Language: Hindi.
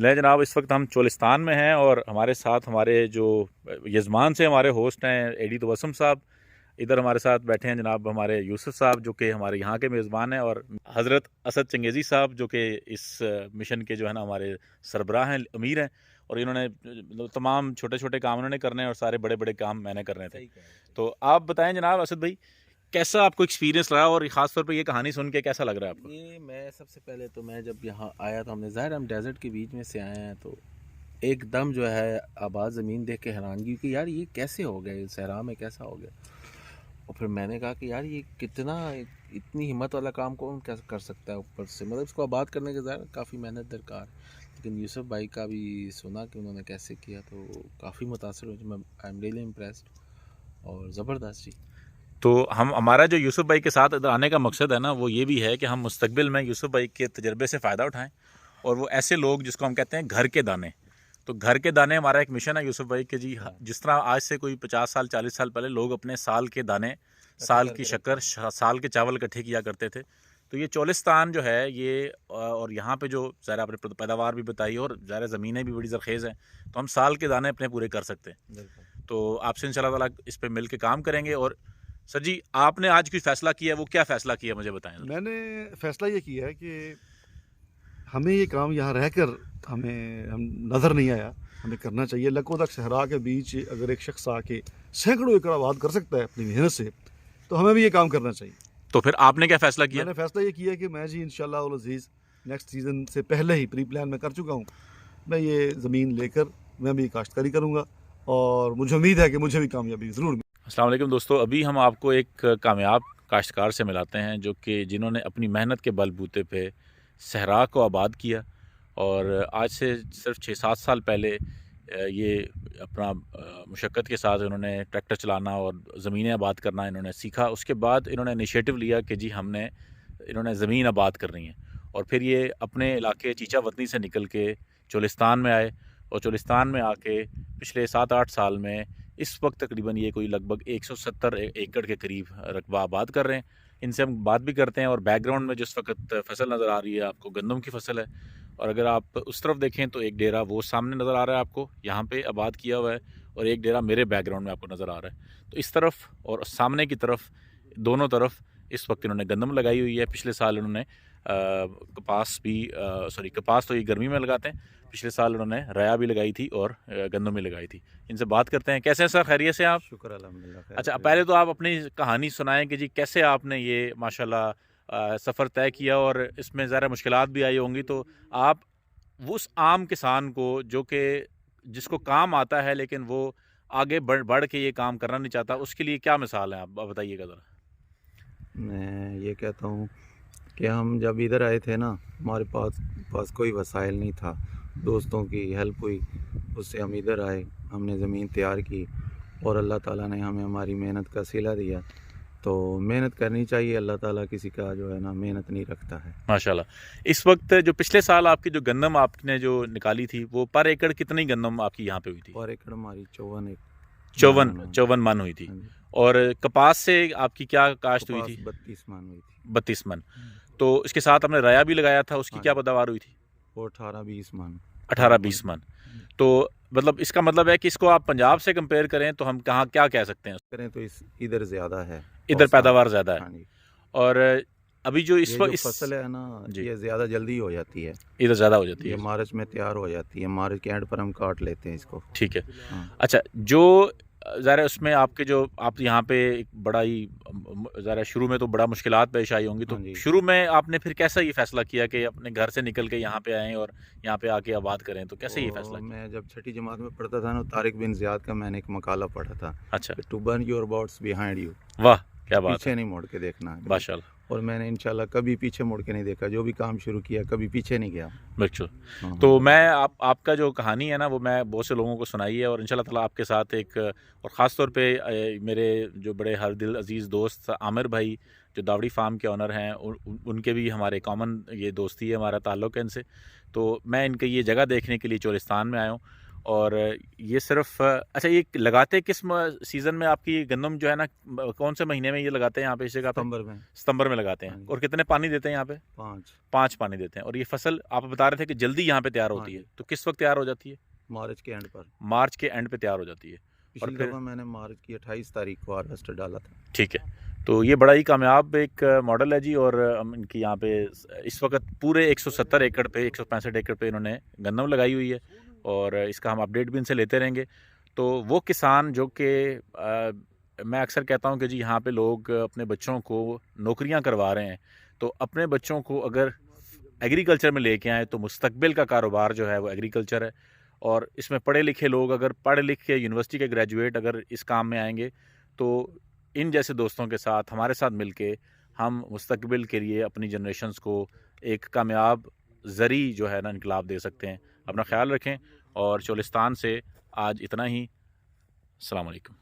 ले जनाब, इस वक्त हम चोलिस्तान में हैं और हमारे साथ हमारे जो यजमान से हमारे होस्ट हैं एडी तबस्सुम साहब। इधर हमारे साथ बैठे हैं जनाब हमारे यूसुफ साहब जो कि हमारे यहाँ के मेज़बान हैं, और हज़रत असद चंगेज़ी साहब जो कि इस मिशन के जो है ना हमारे सरबराह हैं, अमीर हैं। और इन्होंने तमाम छोटे छोटे काम उन्होंने करने हैं और सारे बड़े बड़े काम मैंने करने थे। तो आप बताएं जनाब असद भाई, कैसा आपको एक्सपीरियंस रहा और ख़ास तौर पे ये कहानी सुन के कैसा लग रहा है आपको? ये मैं सबसे पहले तो मैं जब यहाँ आया तो हमने ज़ाहिर हम डेजर्ट के बीच में से आए हैं, तो एकदम जो है आबाद ज़मीन देख के हैरानगी कि यार ये कैसे हो गया, सहरा में कैसा हो गया। और फिर मैंने कहा कि यार ये कितना इतनी हिम्मत वाला काम कौन कैसे कर सकता है ऊपर से, मतलब इसको आबाद करने के ज़ाहिर काफ़ी मेहनत दरकार। लेकिन यूसुफ भाई का भी सुना कि उन्होंने कैसे किया तो काफ़ी मुतासर हुआ। मैं आई एम रियली इम्प्रेस्ड और ज़बरदस्त जी। तो हमारा जो यूसुफ भाई के साथ इधर आने का मकसद है ना, वो ये भी है कि हम मुस्तकबिल में यूसुफ भाई के तजर्बे से फ़ायदा उठाएं। और वो ऐसे लोग जिसको हम कहते हैं घर के दाने, तो घर के दाने हमारा एक मिशन है यूसुफ भाई के जी। जिस तरह आज से कोई 50 साल 40 साल पहले लोग अपने साल के दाने, साल की शक्कर, साल के चावल इकट्ठे किया करते थे, तो ये चोलिस्तान जो है ये और यहाँ पे जो ज़रा आपने पैदावार भी बताई और ज़रा ज़मीनें भी बड़ी ज़रखेज़ हैं, तो हम साल के दाने अपने पूरे कर सकते हैं। तो आपसे इंशाल्लाह ताला इस पर मिल के काम करेंगे। और सर जी, आपने आज कोई फ़ैसला किया, वो क्या फ़ैसला किया मुझे बताएं। मैंने फ़ैसला ये किया है कि हमें ये काम यहाँ रहकर हम नज़र नहीं आया, हमें करना चाहिए। लखों तक सहरा के बीच अगर एक शख्स आके सैकड़ों एकड़ आबाद कर सकता है अपनी मेहनत से, तो हमें भी ये काम करना चाहिए। तो फिर आपने क्या फ़ैसला किया? मैंने फ़ैसला ये किया कि मैं जी इंशाअल्लाह उल अज़ीज़ नेक्स्ट सीज़न से पहले ही प्री प्लान में कर चुका हूँ, मैं ये ज़मीन लेकर मैं भी काश्तकारी करूँगा और मुझे उम्मीद है कि मुझे भी कामयाबी ज़रूर मिलेगी। अस्सलाम वालेकुम दोस्तों, अभी हम आपको एक कामयाब काश्तकार से मिलाते हैं जो कि जिन्होंने अपनी मेहनत के बलबूते पे सहरा को आबाद किया। और आज से सिर्फ 6-7 साल पहले ये अपना मुशक्क़त के साथ इन्होंने ट्रैक्टर चलाना और ज़मीनें आबाद करना इन्होंने सीखा। उसके बाद इन्होंने इनिशिएटिव लिया कि जी इन्होंने ज़मीन आबाद करनी है। और फिर ये अपने इलाके चीचा वतनी से निकल के चोलिस्तान में आए, और चोलिस्तान में आके पिछले 7-8 साल में इस वक्त तकरीबन ये कोई लगभग 170 एकड़ के करीब रकबा आबाद कर रहे हैं। इनसे हम बात भी करते हैं। और बैकग्राउंड में जिस वक्त फसल नज़र आ रही है आपको, गंदम की फसल है। और अगर आप उस तरफ देखें तो एक डेरा वो सामने नज़र आ रहा है आपको, यहाँ पे आबाद किया हुआ है, और एक डेरा मेरे बैकग्राउंड में आपको नज़र आ रहा है। तो इस तरफ और सामने की तरफ, दोनों तरफ इस वक्त इन्होंने गंदम लगाई हुई है। पिछले साल इन्होंने कपास तो ये गर्मी में लगाते हैं, पिछले साल उन्होंने रया भी लगाई थी और गंदम भी लगाई थी। इनसे बात करते हैं। कैसे हैं सर, खैरियत से आप? शुक्र अल्हम्दुलिल्लाह। अच्छा, पहले तो आप अपनी कहानी सुनाएं कि जी कैसे आपने ये माशाल्लाह सफ़र तय किया, और इसमें ज़रा मुश्किलात भी आई होंगी। तो आप उस आम किसान को जो कि जिसको काम आता है लेकिन वो आगे बढ़ बढ़ के ये काम करना नहीं चाहता, उसके लिए क्या मिसाल है, आप बताइएगा ज़रा। मैं ये कहता हूँ कि हम जब इधर आए थे ना, हमारे पास कोई वसाइल नहीं था, दोस्तों की हेल्प हुई, उससे हम इधर आए, हमने ज़मीन तैयार की और अल्लाह ताला ने हमें हमारी मेहनत का सिला दिया। तो मेहनत करनी चाहिए, अल्लाह ताला किसी का जो है ना मेहनत नहीं रखता है। माशाल्लाह। इस वक्त जो पिछले साल आपकी जो गंदम आपने जो निकाली थी, वो पर एकड़ कितनी गंदम आपकी यहाँ पे हुई थी? पर एकड़ हमारी 54 मन हुई थी। और कपास से आपकी क्या काश्त हुई थी? 32 मन हुई थी। 32 मन। तो इसके साथ हमने रया भी लगाया था, उसकी क्या पैदावार हुई थी? वो 18-20 मन। 18-20 मन। तो मतलब इसका मतलब है कि इसको आप पंजाब से कंपेयर करें तो हम कहाँ क्या कह सकते हैं? करें तो इधर ज़्यादा है, इधर पैदावार ज़्यादा है। हाँ जी। और अभी जो इस वक्त फसल है ना, ये ज़्यादा जल्दी हो जाती है, इधर ज़्यादा हो जाती ये है। मार्च में तैयार हो जाती है, मार्च के एंड पर हम काट लेते हैं इसको। ठीक है। हाँ। अच्छा, जो ज़रा उसमें आपके जो आप यहाँ पे एक बड़ा ही ज़रा शुरू में तो बड़ा मुश्किलात पेश आई होंगी, तो हाँ जी। शुरू में आपने फिर कैसा ये फ़ैसला किया कि अपने घर से निकल के यहाँ पे आएँ और यहाँ पे आके आबाद करें, तो कैसे ये फ़ैसला किया? मैं जब छठी जमात में पढ़ता था ना, तारिक बिन ज़ियाद का मैंने एक मकाला पढ़ा था। अच्छा, to burn your boats behind you, वाह क्या बात पीछे है, नहीं मुड़ के देखना। माशाल्लाह। और मैंने इंशाल्लाह कभी पीछे मुड़ के नहीं देखा, जो भी काम शुरू किया कभी पीछे नहीं गया। बिल्कुल। हाँ। तो मैं आपका जो कहानी है ना, वो मैं बहुत से लोगों को सुनाई है, और इंशाल्लाह ताला आपके साथ एक और ख़ास तौर पे मेरे जो बड़े हर दिल अज़ीज़ दोस्त आमिर भाई जो दावड़ी फार्म के ऑनर हैं, उनके भी हमारे कॉमन ये दोस्ती है, हमारा ताल्लुक़ है इनसे। तो मैं इनकी ये जगह देखने के लिए चोलिस्तान में आया हूँ। और ये सिर्फ अच्छा, ये लगाते किस सीज़न में आपकी गंदम जो है ना, कौन से महीने में ये लगाते हैं यहाँ पे इस जगह पे? सितंबर में लगाते हैं। और कितने पानी देते हैं यहाँ पे? 5 पानी देते हैं। और ये फसल आप बता रहे थे कि जल्दी यहाँ पे तैयार होती है, तो किस वक्त तैयार हो जाती है? मार्च के एंड पर। मार्च के एंड पे तैयार हो जाती है। और फिर मैंने मार्च की 28 तारीख को हार्वेस्टर डाला था। ठीक है, तो ये बड़ा ही कामयाब एक मॉडल है जी। और इनकी यहाँ पे इस वक्त पूरे 170 एकड़ पे 165 एकड़ पे इन्होंने गंदम लगाई हुई है, और इसका हम अपडेट भी इनसे लेते रहेंगे। तो वो किसान जो कि मैं अक्सर कहता हूँ कि जी यहाँ पे लोग अपने बच्चों को नौकरियाँ करवा रहे हैं, तो अपने बच्चों को अगर एग्रीकल्चर में लेके आएँ तो मुस्तकबिल का कारोबार जो है वो एग्रीकल्चर है। और इसमें पढ़े लिखे लोग, अगर पढ़ लिख के यूनिवर्सिटी के ग्रेजुएट अगर इस काम में आएंगे, तो इन जैसे दोस्तों के साथ हमारे साथ मिलके हम मुस्तकबिल के लिए अपनी जनरेशन्स को एक कामयाब ज़री जो है ना इनकलाब दे सकते हैं। अपना ख्याल रखें, और चोलिस्तान से आज इतना ही। अस्सलाम वालेकुम।